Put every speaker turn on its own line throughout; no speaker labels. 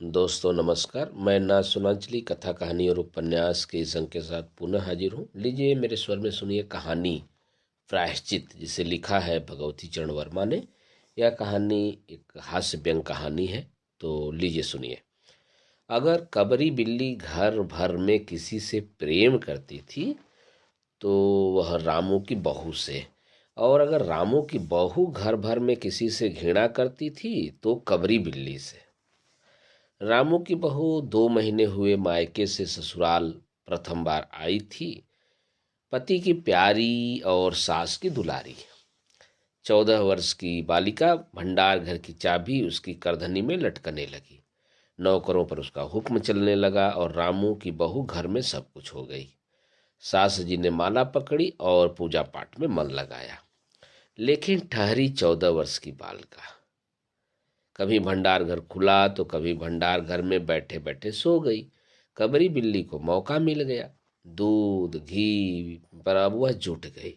दोस्तों नमस्कार। मैं ना सुनांजलि कथा कहानी और उपन्यास के इस अंक के साथ पुनः हाजिर हूँ। लीजिए मेरे स्वर में सुनिए कहानी प्रायश्चित, जिसे लिखा है भगवती चरण वर्मा ने। यह कहानी एक हास्य व्यंग कहानी है, तो लीजिए सुनिए। अगर कबरी बिल्ली घर भर में किसी से प्रेम करती थी तो वह रामू की बहू से, और अगर रामू की बहू घर भर में किसी से घृणा करती थी तो कबरी बिल्ली से। रामू की बहू 2 महीने हुए मायके से ससुराल प्रथम बार आई थी। पति की प्यारी और सास की दुलारी। 14 वर्ष की बालिका भंडार घर की चाबी उसकी करधनी में लटकने लगी। नौकरों पर उसका हुक्म चलने लगा और रामू की बहू घर में सब कुछ हो गई। सास जी ने माला पकड़ी और पूजा पाठ में मन लगाया, लेकिन ठहरी 14 वर्ष की बालिका। कभी भंडार घर खुला तो कभी भंडार घर में बैठे बैठे सो गई। कबरी बिल्ली को मौका मिल गया। दूध घी पर अब वह जुट गई।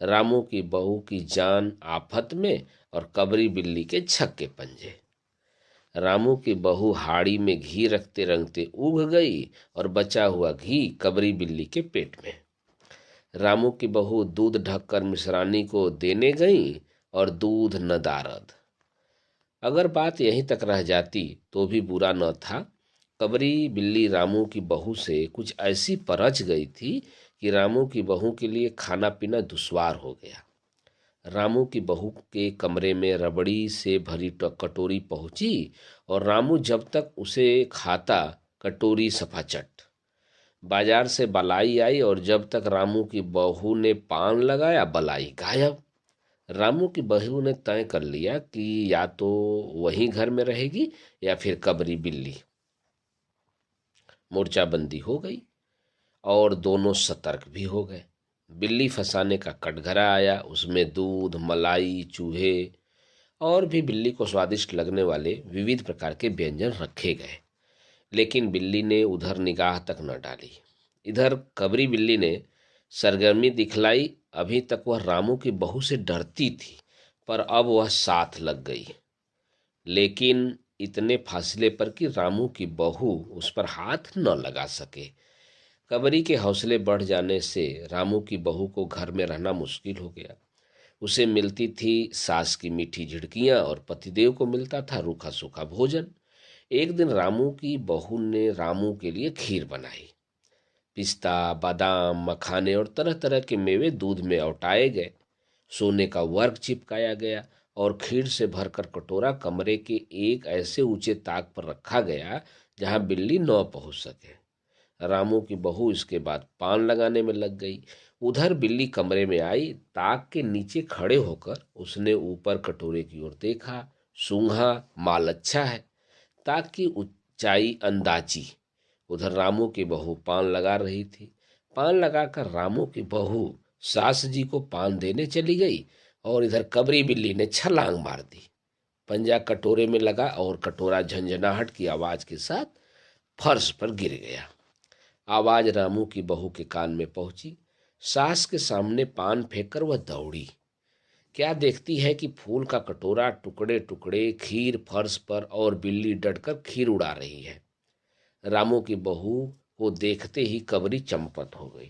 रामू की बहू की जान आफत में और कबरी बिल्ली के छक्के पंजे। रामू की बहू हाड़ी में घी रखते रखते उग गई और बचा हुआ घी कबरी बिल्ली के पेट में। रामू की बहू दूध ढककर मिश्रानी को देने गई और दूध नदारद। अगर बात यहीं तक रह जाती तो भी बुरा न था। कबरी बिल्ली रामू की बहू से कुछ ऐसी परच गई थी कि रामू की बहू के लिए खाना पीना दुश्वार हो गया। रामू की बहू के कमरे में रबड़ी से भरी कटोरी पहुंची और रामू जब तक उसे खाता कटोरी सफाचट। बाजार से बलाई आई और जब तक रामू की बहू ने पान लगाया बलाई गायब। रामू की बहू ने तय कर लिया कि या तो वहीं घर में रहेगी या फिर कबरी बिल्ली। मोर्चाबंदी हो गई और दोनों सतर्क भी हो गए। बिल्ली फंसाने का कटघरा आया, उसमें दूध मलाई चूहे और भी बिल्ली को स्वादिष्ट लगने वाले विविध प्रकार के व्यंजन रखे गए, लेकिन बिल्ली ने उधर निगाह तक न डाली। इधर कबरी बिल्ली ने सरगर्मी दिखलाई। अभी तक वह रामू की बहू से डरती थी, पर अब वह साथ लग गई, लेकिन इतने फासले पर कि रामू की बहू उस पर हाथ न लगा सके। कबरी के हौसले बढ़ जाने से रामू की बहू को घर में रहना मुश्किल हो गया। उसे मिलती थी सास की मीठी झिड़कियां और पतिदेव को मिलता था रूखा सूखा भोजन। एक दिन रामू की बहू ने रामू के लिए खीर बनाई। पिस्ता बादाम मखाने और तरह तरह के मेवे दूध में औटाए गए। सोने का वर्क चिपकाया गया और खीर से भरकर कटोरा कमरे के एक ऐसे ऊंचे ताक पर रखा गया जहां बिल्ली न पहुंच सके। रामू की बहू इसके बाद पान लगाने में लग गई। उधर बिल्ली कमरे में आई। ताक के नीचे खड़े होकर उसने ऊपर कटोरे की ओर देखा। सूंघा, माल अच्छा है। ताक की ऊंचाई अंदाजी। उधर रामू की बहू पान लगा रही थी। पान लगाकर रामू की बहू सास जी को पान देने चली गई और इधर कबरी बिल्ली ने छलांग मार दी। पंजा कटोरे में लगा और कटोरा झंझनाहट की आवाज के साथ फर्श पर गिर गया। आवाज रामू की बहू के कान में पहुंची। सास के सामने पान फेंककर वह दौड़ी। क्या देखती है कि फूल का कटोरा टुकड़े टुकड़े, खीर फर्श पर और बिल्ली डटकर खीर उड़ा रही है। रामू की बहू को देखते ही कबरी चंपत हो गई।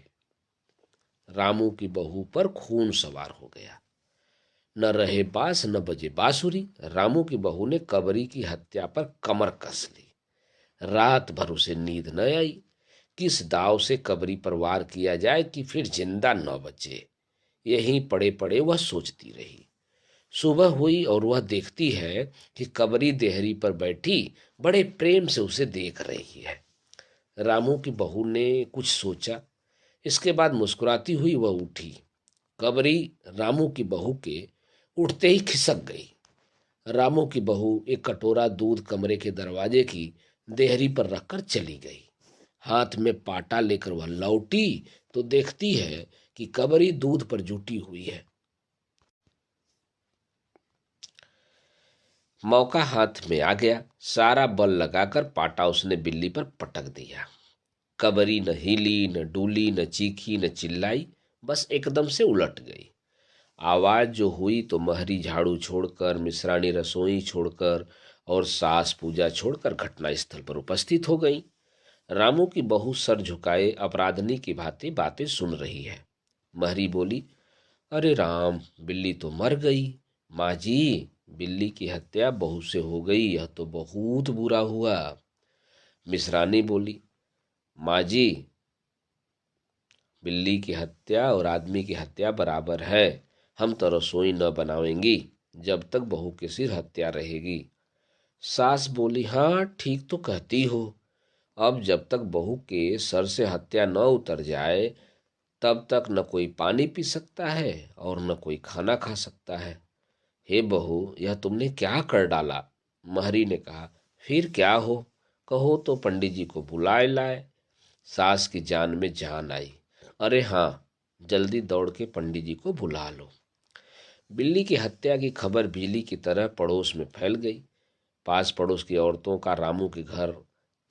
रामू की बहू पर खून सवार हो गया। न रहे बांस न बजे बांसुरी। रामू की बहू ने कबरी की हत्या पर कमर कस ली। रात भर उसे नींद न आई। किस दाव से कबरी पर वार किया जाए कि फिर जिंदा न बचे, यहीं पड़े पड़े वह सोचती रही। सुबह हुई और वह देखती है कि कबरी देहरी पर बैठी बड़े प्रेम से उसे देख रही है। रामू की बहू ने कुछ सोचा, इसके बाद मुस्कुराती हुई वह उठी। कबरी रामू की बहू के उठते ही खिसक गई। रामू की बहू एक कटोरा दूध कमरे के दरवाजे की देहरी पर रखकर चली गई। हाथ में पाटा लेकर वह लौटी तो देखती है कि कबरी दूध पर जुटी हुई है। मौका हाथ में आ गया। सारा बल लगाकर पाटा उसने बिल्ली पर पटक दिया। कबरी न हिली न डूली न चीखी न चिल्लाई, बस एकदम से उलट गई। आवाज जो हुई तो महरी झाड़ू छोड़कर, मिश्रानी रसोई छोड़कर और सास पूजा छोड़कर घटना स्थल पर उपस्थित हो गई। रामू की बहू सर झुकाए अपराधनी की भांति बातें सुन रही है। महरी बोली, अरे राम, बिल्ली तो मर गई। माँ जी, बिल्ली की हत्या बहू से हो गई, यह तो बहुत बुरा हुआ। मिश्रानी बोली, माँ जी, बिल्ली की हत्या और आदमी की हत्या बराबर है। हम तो रसोई न बनावेंगी जब तक बहू के सिर हत्या रहेगी। सास बोली, हाँ ठीक तो कहती हो। अब जब तक बहू के सर से हत्या न उतर जाए तब तक न कोई पानी पी सकता है और न कोई खाना खा सकता है। हे बहू, यह तुमने क्या कर डाला? महरी ने कहा, फिर क्या हो, कहो तो पंडित जी को बुलाए लाए। सास की जान में जान आई। अरे हाँ, जल्दी दौड़ के पंडित जी को बुला लो। बिल्ली की हत्या की खबर बिजली की तरह पड़ोस में फैल गई। पास पड़ोस की औरतों का रामू के घर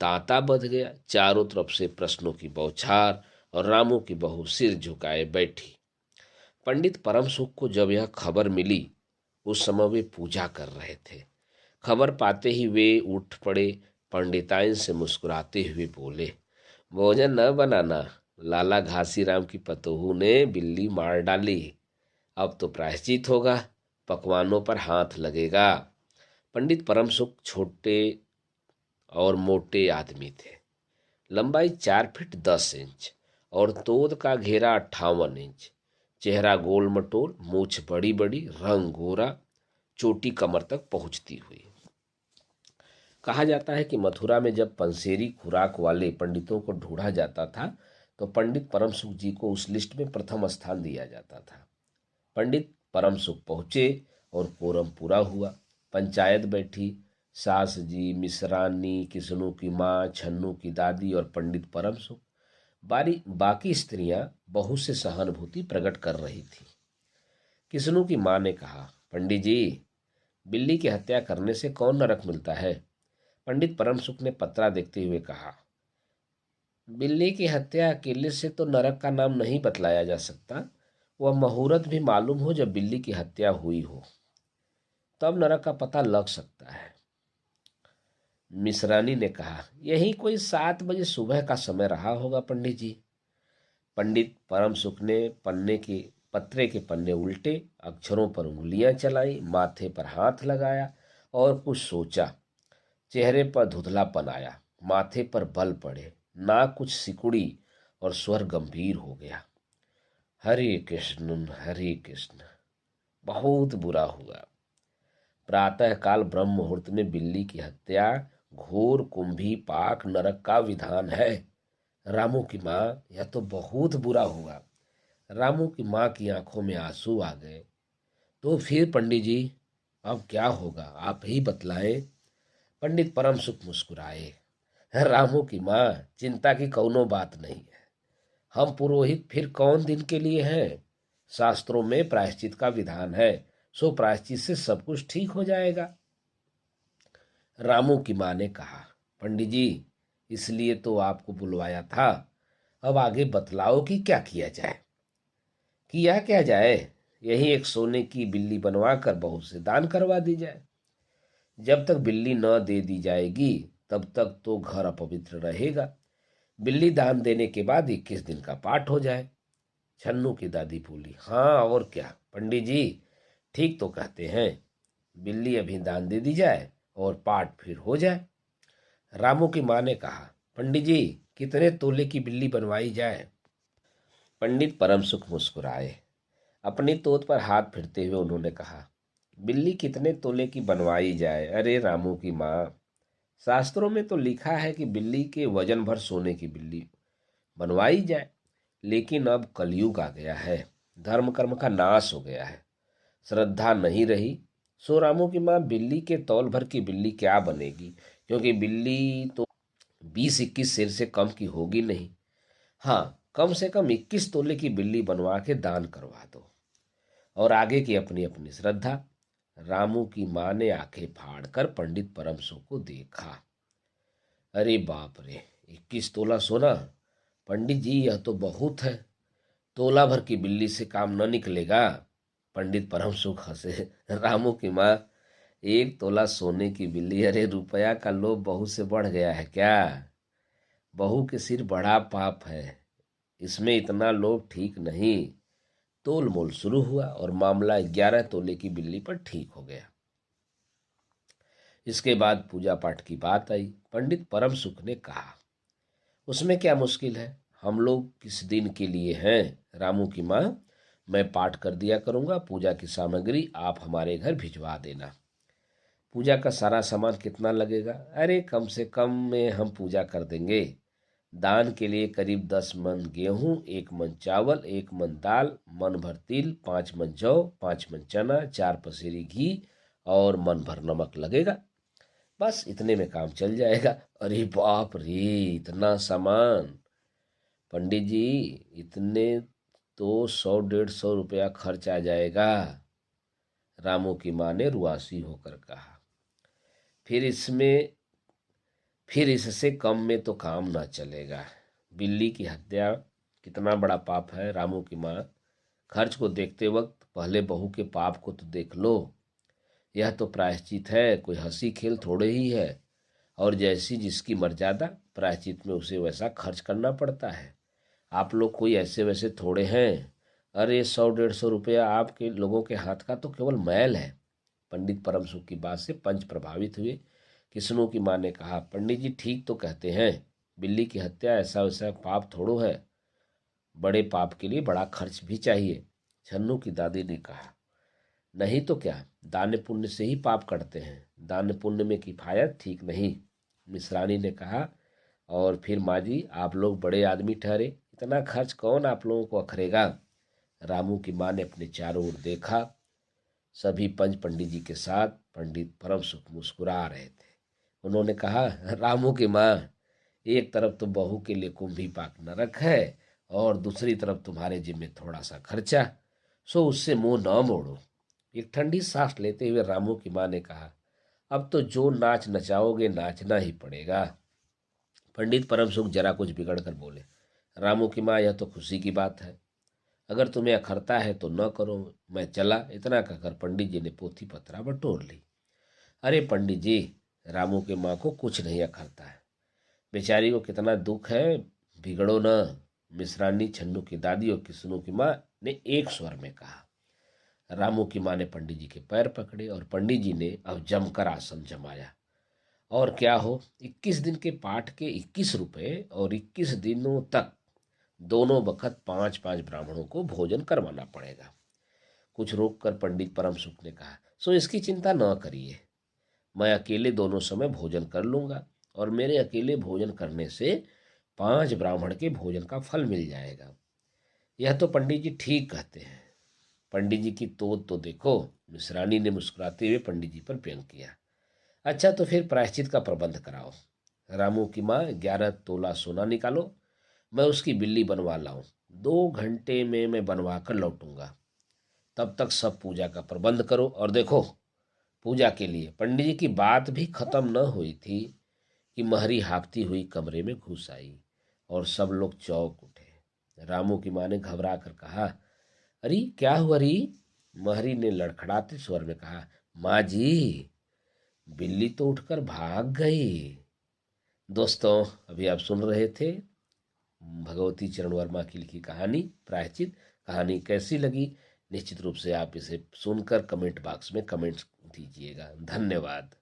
तांता बध गया। चारों तरफ से प्रश्नों की बौछार और रामू की बहू सिर झुकाए बैठी। पंडित परम सुख को जब यह खबर मिली, उस समय वे पूजा कर रहे थे। खबर पाते ही वे उठ पड़े। पंडिताइन से मुस्कुराते हुए बोले, भोजन न बनाना, लाला घासीराम की पतोहू ने बिल्ली मार डाली। अब तो प्रायश्चित होगा, पकवानों पर हाथ लगेगा। पंडित परम सुख छोटे और मोटे आदमी थे। लंबाई 4 फीट 10 इंच और तोद का घेरा 58 इंच। चेहरा गोल मटोल, मूछ बड़ी बड़ी, रंग गोरा, चोटी कमर तक पहुंचती हुई। कहा जाता है कि मथुरा में जब पंसेरी खुराक वाले पंडितों को ढूंढा जाता था तो पंडित परम सुख जी को उस लिस्ट में प्रथम स्थान दिया जाता था। पंडित परम सुख पहुंचे और कोरम पूरा हुआ। पंचायत बैठी। सास जी, मिश्रानी, किस्नू की माँ, छन्नू की दादी और पंडित परम सुख। बाकी स्त्रियां बहू से सहानुभूति प्रकट कर रही थी। किस्नू की माँ ने कहा, पंडित जी, बिल्ली की हत्या करने से कौन नरक मिलता है? पंडित परम सुख ने पत्रा देखते हुए कहा, बिल्ली की हत्या अकेले से तो नरक का नाम नहीं बतलाया जा सकता। वह मुहूर्त भी मालूम हो जब बिल्ली की हत्या हुई हो, तब नरक का पता लग सकता है। मिश्रानी ने कहा, यही कोई 7 बजे सुबह का समय रहा होगा पंडित जी। पंडित परम सुख ने पत्रे के पन्ने उल्टे, अक्षरों पर उंगलियां चलाई, माथे पर हाथ लगाया और कुछ सोचा। चेहरे पर धुंधलापन आया, माथे पर बल पड़े, नाक कुछ सिकुड़ी और स्वर गंभीर हो गया। हरे कृष्ण, हरे कृष्ण। बहुत बुरा हुआ। प्रातःकाल ब्रह्म मुहूर्त में बिल्ली की हत्या घोर कुंभी पाक नरक का विधान है। रामू की माँ, यह तो बहुत बुरा हुआ। रामू की माँ की आंखों में आंसू आ गए। तो फिर पंडित जी, अब क्या होगा, आप ही बतलाएं। पंडित परम सुख मुस्कुराए। रामू की माँ, चिंता की कौनो बात नहीं है। हम पुरोहित फिर कौन दिन के लिए हैं? शास्त्रों में प्रायश्चित का विधान है, सो प्रायश्चित से सब कुछ ठीक हो जाएगा। रामू की माँ ने कहा, पंडित जी, इसलिए तो आपको बुलवाया था। अब आगे बतलाओ कि क्या किया जाए। किया क्या जाए, यही एक सोने की बिल्ली बनवा कर बहू से दान करवा दी जाए। जब तक बिल्ली न दे दी जाएगी तब तक तो घर अपवित्र रहेगा। बिल्ली दान देने के बाद 21 दिन का पाठ हो जाए। छन्नू की दादी बोली, हाँ और क्या पंडित जी, ठीक तो कहते हैं। बिल्ली अभी दान दे दी जाए और पाठ फिर हो जाए। रामू की माँ ने कहा, पंडित जी, कितने तोले की बिल्ली बनवाई जाए? पंडित परम सुख मुस्कुराए। अपनी तोत पर हाथ फिरते हुए उन्होंने कहा, बिल्ली कितने तोले की बनवाई जाए? अरे रामू की माँ, शास्त्रों में तो लिखा है कि बिल्ली के वजन भर सोने की बिल्ली बनवाई जाए। लेकिन अब कलयुग आ गया है, धर्म कर्म का नाश हो गया है, श्रद्धा नहीं रही। सो रामू की माँ, बिल्ली के तौल भर की बिल्ली क्या बनेगी, क्योंकि बिल्ली तो 20-21 सिर से कम की होगी नहीं। हाँ, कम से कम 21 तोले की बिल्ली बनवा के दान करवा दो। और आगे की अपनी अपनी श्रद्धा। रामू की माँ ने आंखें फाड़कर पंडित परमसु को देखा। अरे बाप रे, 21 तोला सोना! पंडित जी, यह तो बहुत है। तोला भर की बिल्ली से काम न निकलेगा। पंडित परमसुख हंसे। रामू की माँ, एक तोला सोने की बिल्ली। अरे रुपया का लोभ बहू से बढ़ गया है क्या? बहू के सिर बड़ा पाप है, इसमें इतना लोभ ठीक नहीं। तोल मोल शुरू हुआ और मामला 11 तोले की बिल्ली पर ठीक हो गया। इसके बाद पूजा पाठ की बात आई। पंडित परम सुख ने कहा, उसमें क्या मुश्किल है, हम लोग किस दिन के लिए हैं। रामू की माँ, मैं पाठ कर दिया करूँगा, पूजा की सामग्री आप हमारे घर भिजवा देना। पूजा का सारा सामान कितना लगेगा? अरे कम से कम में हम पूजा कर देंगे। दान के लिए करीब 10 मन गेहूं, 1 मन चावल, 1 मन दाल, मन भर तिल, 5 मन जौ, 5 मन चना, 4 पसेरी घी और मन भर नमक लगेगा। बस इतने में काम चल जाएगा। अरे बाप रे, इतना सामान! पंडित जी, इतने तो 100-150 खर्च आ जाएगा। रामू की माँ ने रुआसी होकर कहा, फिर इससे कम में तो काम ना चलेगा। बिल्ली की हत्या कितना बड़ा पाप है। रामू की माँ, खर्च को देखते वक्त पहले बहू के पाप को तो देख लो। यह तो प्रायश्चित है, कोई हंसी खेल थोड़े ही है। और जैसी जिसकी मर्यादा, प्रायश्चित में उसे वैसा खर्च करना पड़ता है। आप लोग कोई ऐसे वैसे थोड़े हैं। अरे 100-150 रुपया आपके लोगों के हाथ का तो केवल मैल है। पंडित परम सुख की बात से पंच प्रभावित हुए। किस्नों की माँ ने कहा, पंडित जी ठीक तो कहते हैं, बिल्ली की हत्या ऐसा वैसा पाप थोड़ो है, बड़े पाप के लिए बड़ा खर्च भी चाहिए। छन्नू की दादी ने कहा, नहीं तो क्या, दान पुण्य से ही पाप कटते हैं, दान पुण्य में किफायत ठीक नहीं। मिश्रानी ने कहा, और फिर माँ जी, आप लोग बड़े आदमी ठहरे, इतना खर्च कौन आप लोगों को अखरेगा। रामू की माँ ने अपने चारों ओर देखा। सभी पंच पंडित जी के साथ पंडित परम सुख मुस्कुरा रहे थे। उन्होंने कहा, रामू की माँ, एक तरफ तो बहू के लिए कुंभी पाक नरक है और दूसरी तरफ तुम्हारे जिम्मे थोड़ा सा खर्चा, सो उससे मुंह न मोड़ो। एक ठंडी सांस लेते हुए रामू की माँ ने कहा, अब तो जो नाच नचाओगे नाचना ही पड़ेगा। पंडित परम सुख जरा कुछ बिगड़ कर बोले, रामू की माँ, यह तो खुशी की बात है, अगर तुम्हें अखरता है तो न करो, मैं चला। इतना कहकर पंडित जी ने पोथी पत्रा बटोर ली। अरे पंडित जी, रामू के माँ को कुछ नहीं अखरता है, बेचारी को कितना दुख है, बिगड़ो न। मिश्रानी, छन्नू की दादी और किस्नू की माँ ने एक स्वर में कहा। रामू की माँ ने पंडित जी के पैर पकड़े और पंडित जी ने अब जमकर आसन जमाया। और क्या हो, 21 दिन के पाठ के 21 रुपए और 21 दिनों तक दोनों बखत 5-5 ब्राह्मणों को भोजन करवाना पड़ेगा। कुछ रोक कर पंडित परम सुख ने कहा, सो इसकी चिंता न करिए, मैं अकेले दोनों समय भोजन कर लूंगा और मेरे अकेले भोजन करने से 5 ब्राह्मण के भोजन का फल मिल जाएगा। यह तो पंडित जी ठीक कहते हैं। पंडित जी की तोद तो देखो। मिश्रानी ने मुस्कुराते हुए पंडित जी पर व्यंग किया। अच्छा तो फिर प्रायश्चित का प्रबंध कराओ। रामू की माँ, 11 तोला सोना निकालो, मैं उसकी बिल्ली बनवा लाऊं। 2 घंटे में मैं बनवा कर लौटूंगा। तब तक सब पूजा का प्रबंध करो। और देखो, पूजा के लिए पंडित जी की बात भी खत्म न हुई थी कि महरी हाँफती हुई कमरे में घुस आई और सब लोग चौंक उठे। रामू की माँ ने घबरा कर कहा, अरे क्या हुआ री? महरी ने लड़खड़ाते स्वर में कहा, माँ जी, बिल्ली तो उठकर भाग गई। दोस्तों, अभी आप सुन रहे थे भगवती चरण वर्मा की लिखी कहानी प्रायश्चित। कहानी कैसी लगी, निश्चित रूप से आप इसे सुनकर कमेंट बॉक्स में कमेंट्स दीजिएगा। धन्यवाद।